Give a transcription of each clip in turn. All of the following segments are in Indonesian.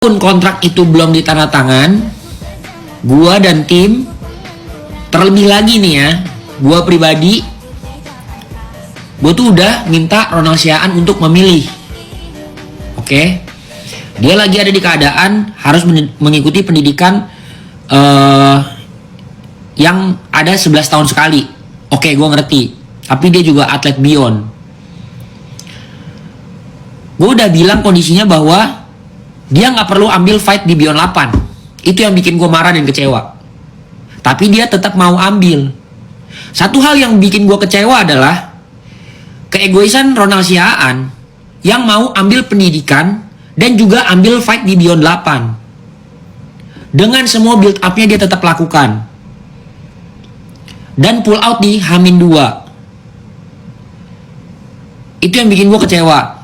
Pun kontrak itu belum ditandatangan, gua dan tim, terlebih lagi nih ya, gua pribadi, gua tuh udah minta Ronald Siaan untuk memilih. Oke, dia lagi ada di keadaan harus mengikuti pendidikan yang ada 11 tahun sekali. Oke, gua ngerti, tapi dia juga atlet Beyond. Gua udah bilang kondisinya bahwa dia nggak perlu ambil fight di Beyond 8. Itu yang bikin gue marah dan kecewa. Tapi dia tetap mau ambil. Satu hal yang bikin gue kecewa adalah keegoisan Ronald Siaan yang mau ambil pendidikan dan juga ambil fight di Beyond 8. Dengan semua build up-nya dia tetap lakukan. Dan pull out di H-2. Itu yang bikin gue kecewa.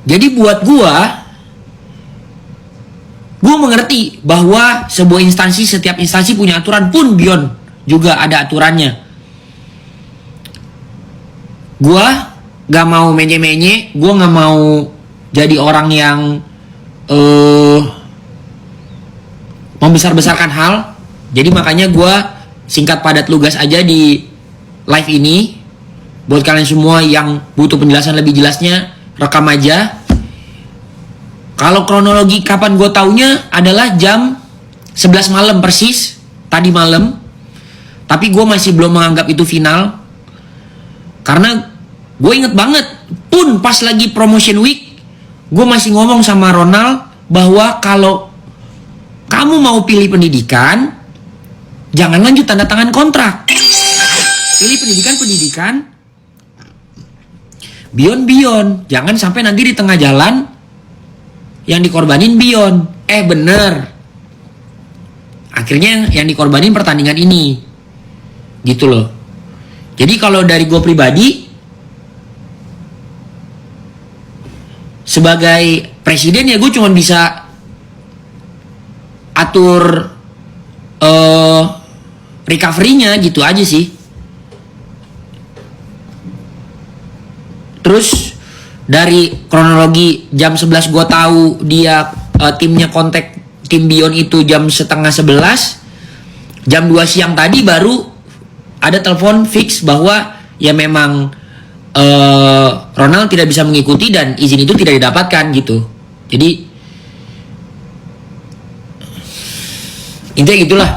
Jadi buat gue mengerti bahwa sebuah instansi, setiap instansi punya aturan, pun Beyond juga ada aturannya. Gue gak mau menye-menye, gue gak mau jadi orang yang membesar-besarkan hal. Jadi makanya gue singkat padat lugas aja di live ini. Buat kalian semua yang butuh penjelasan lebih jelasnya, rekam aja. Kalau kronologi kapan gue taunya adalah jam 11 malam persis, tadi malam. Tapi gue masih belum menganggap itu final. Karena gue inget banget, pun pas lagi promotion week, gue masih ngomong sama Ronald bahwa kalau kamu mau pilih pendidikan, jangan lanjut tanda tangan kontrak. Pilih pendidikan, Beyond. Jangan sampai nanti di tengah jalan yang dikorbanin Beyond. Bener. Akhirnya yang dikorbanin pertandingan ini. Gitu loh. Jadi kalau dari gue pribadi, sebagai presiden ya gue cuma bisa atur recovery-nya gitu aja sih. Terus dari kronologi jam 11 gue tahu dia timnya kontak tim Beyond itu jam setengah 11. Jam 2 siang tadi baru ada telepon fix bahwa ya memang Ronald tidak bisa mengikuti dan izin itu tidak didapatkan gitu. Jadi intinya gitulah.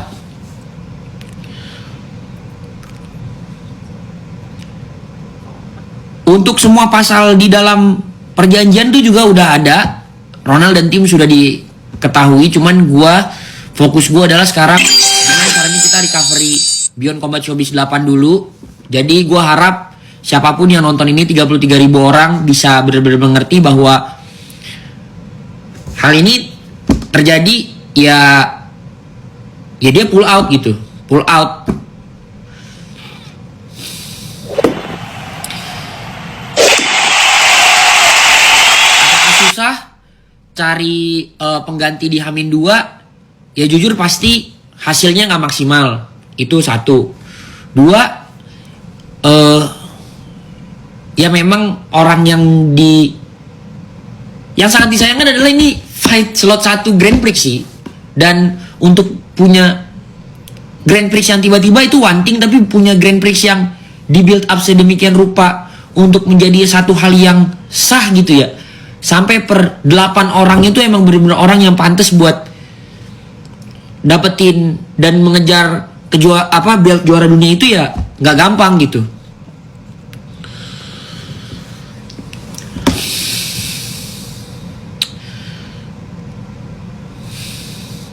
Untuk semua pasal di dalam perjanjian itu juga udah ada. Ronald dan tim sudah diketahui. Cuman fokus gue adalah sekarang gimana caranya kita recovery Beyond Combat Showbiz 8 dulu. Jadi gue harap siapapun yang nonton ini 33.000 orang bisa benar-benar mengerti bahwa hal ini terjadi ya dia pull out gitu. Pull out. Cari pengganti di H-2 ya jujur pasti hasilnya nggak maksimal. Itu satu. Dua, ya memang orang yang sangat disayangkan adalah ini fight slot 1 Grand Prix sih. Dan untuk punya Grand Prix yang tiba-tiba itu one thing, tapi punya Grand Prix yang di build up sedemikian rupa untuk menjadi satu hal yang sah gitu ya. Sampai per 8 orang itu emang benar-benar orang yang pantas buat dapetin dan mengejar belt juara dunia itu ya nggak gampang gitu.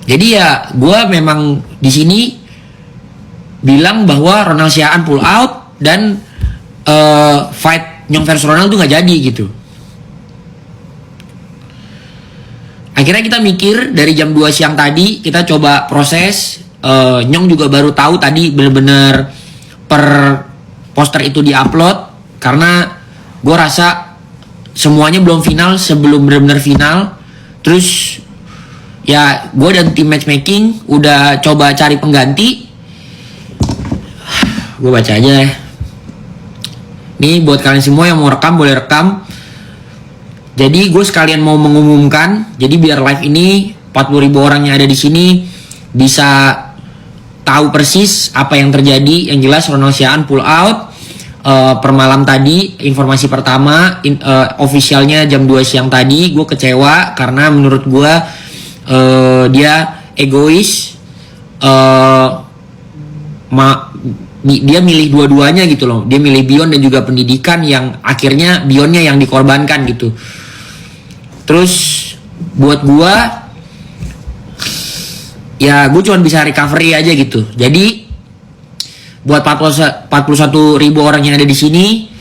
Jadi ya gue memang di sini bilang bahwa Ronald Siaan pull out dan fight Nyong versus Ronald tuh nggak jadi gitu. Akhirnya kita mikir dari jam 2 siang tadi kita coba proses. Nyong juga baru tahu tadi bener-bener per poster itu diupload karena gue rasa semuanya belum final sebelum bener-bener final. Terus ya gue dan tim matchmaking udah coba cari pengganti. Gue baca aja ya. Nih buat kalian semua yang mau rekam boleh rekam. Jadi gue sekalian mau mengumumkan, jadi biar live ini 40.000 orang yang ada di sini bisa tahu persis apa yang terjadi. Yang jelas Ronald Siaan pull out per malam tadi. Informasi pertama officialnya jam 2 siang tadi. Gue kecewa karena menurut gue dia egois. Dia milih dua-duanya gitu loh. Dia milih Beyond dan juga pendidikan, yang akhirnya Beyondnya yang dikorbankan gitu. Terus buat gue, ya gue cuma bisa recovery aja gitu. Jadi buat 41.000 orang yang ada di sini,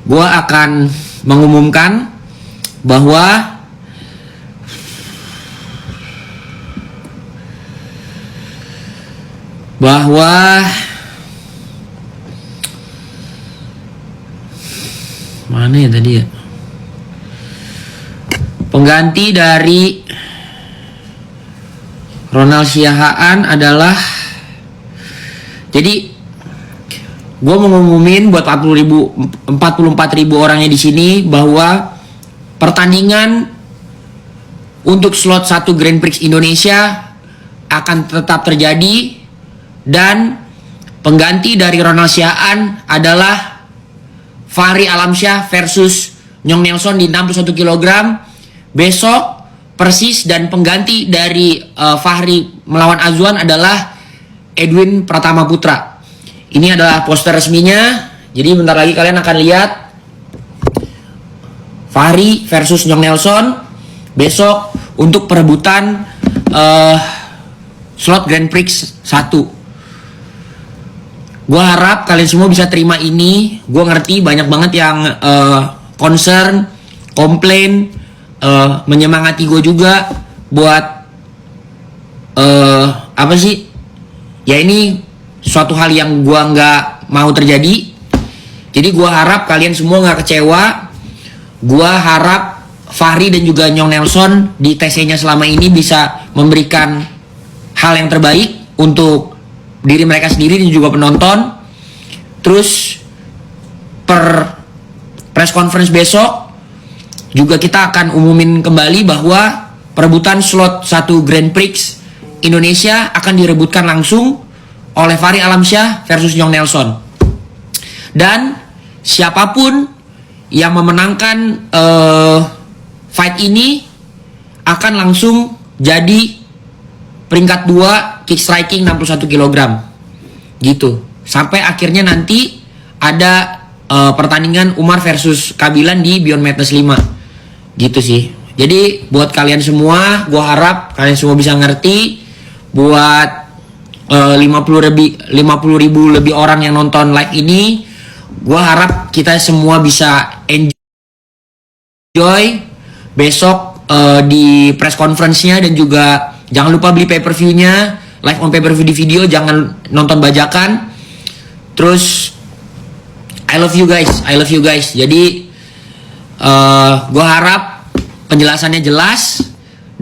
gue akan mengumumkan bahwa mana ya tadi ya, pengganti dari Ronald Siaan adalah, jadi gue mau ngumumin buat 44.000 orangnya di sini bahwa pertandingan untuk slot 1 Grand Prix Indonesia akan tetap terjadi, dan pengganti dari Ronald Siaan adalah Fahri Alamsyah versus Nyong Nelson di 61 kg besok persis, dan pengganti dari Fahri melawan Azwan adalah Edwin Pratama Putra. Ini adalah poster resminya. Jadi bentar lagi kalian akan lihat Fahri versus Nyong Nelson besok untuk perebutan slot Grand Prix 1. Gue harap kalian semua bisa terima ini. Gue ngerti banyak banget yang concern, komplain, menyemangati gue juga buat apa sih? Ya ini suatu hal yang gue nggak mau terjadi. Jadi gue harap kalian semua nggak kecewa. Gue harap Fahri dan juga Nyong Nelson di TC-nya selama ini bisa memberikan hal yang terbaik untuk diri mereka sendiri dan juga penonton. Terus per press conference besok juga kita akan umumin kembali bahwa perebutan slot 1 Grand Prix Indonesia akan direbutkan langsung oleh Fahri Alamsyah versus Nyong Nelson. Dan siapapun yang memenangkan fight ini akan langsung jadi peringkat 2 kick striking 61 kg gitu. Sampai akhirnya nanti ada pertandingan Umar versus Kabilan di Beyond Madness 5 gitu sih. Jadi buat kalian semua, gue harap kalian semua bisa ngerti. Buat 50.000 lebih orang yang nonton live ini, gue harap kita semua bisa enjoy besok di press conference-nya, dan juga jangan lupa beli pay-per-view-nya, live on pay-per-view di video, jangan nonton bajakan. Terus I love you guys. Jadi gue harap penjelasannya jelas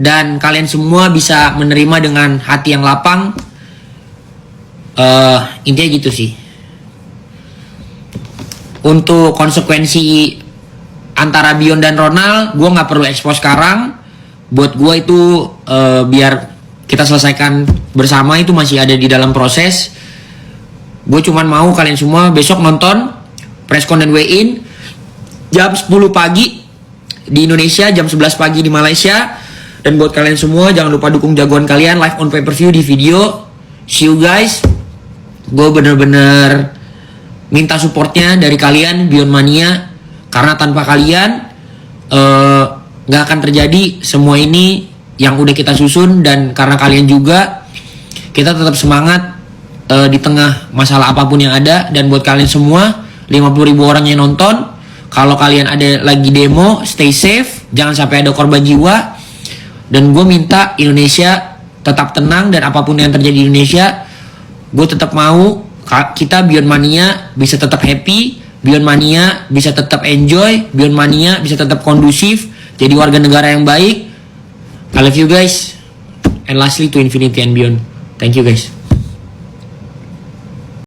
dan kalian semua bisa menerima dengan hati yang lapang. Intinya gitu sih. Untuk konsekuensi antara Beyond dan Ronald, gue nggak perlu expose sekarang. Buat gue itu biar kita selesaikan bersama, itu masih ada di dalam proses. Gue cuman mau kalian semua besok nonton presscon dan weigh-in jam 10 pagi di Indonesia, jam 11 pagi di Malaysia. Dan buat kalian semua, jangan lupa dukung jagoan kalian live on pay-per-view di video. See you guys. Gue bener-bener minta supportnya dari kalian, Beyond Mania. Karena tanpa kalian gak akan terjadi semua ini yang udah kita susun. Dan karena kalian juga, kita tetap semangat di tengah masalah apapun yang ada. Dan buat kalian semua 50.000 orang yang nonton, kalau kalian ada lagi demo, stay safe, jangan sampai ada korban jiwa. Dan gue minta Indonesia tetap tenang, dan apapun yang terjadi di Indonesia, gue tetap mau kita Beyond Mania bisa tetap happy, Beyond Mania bisa tetap enjoy, Beyond Mania bisa tetap kondusif, jadi warga negara yang baik. I love you guys, and lastly to infinity and beyond. Thank you guys.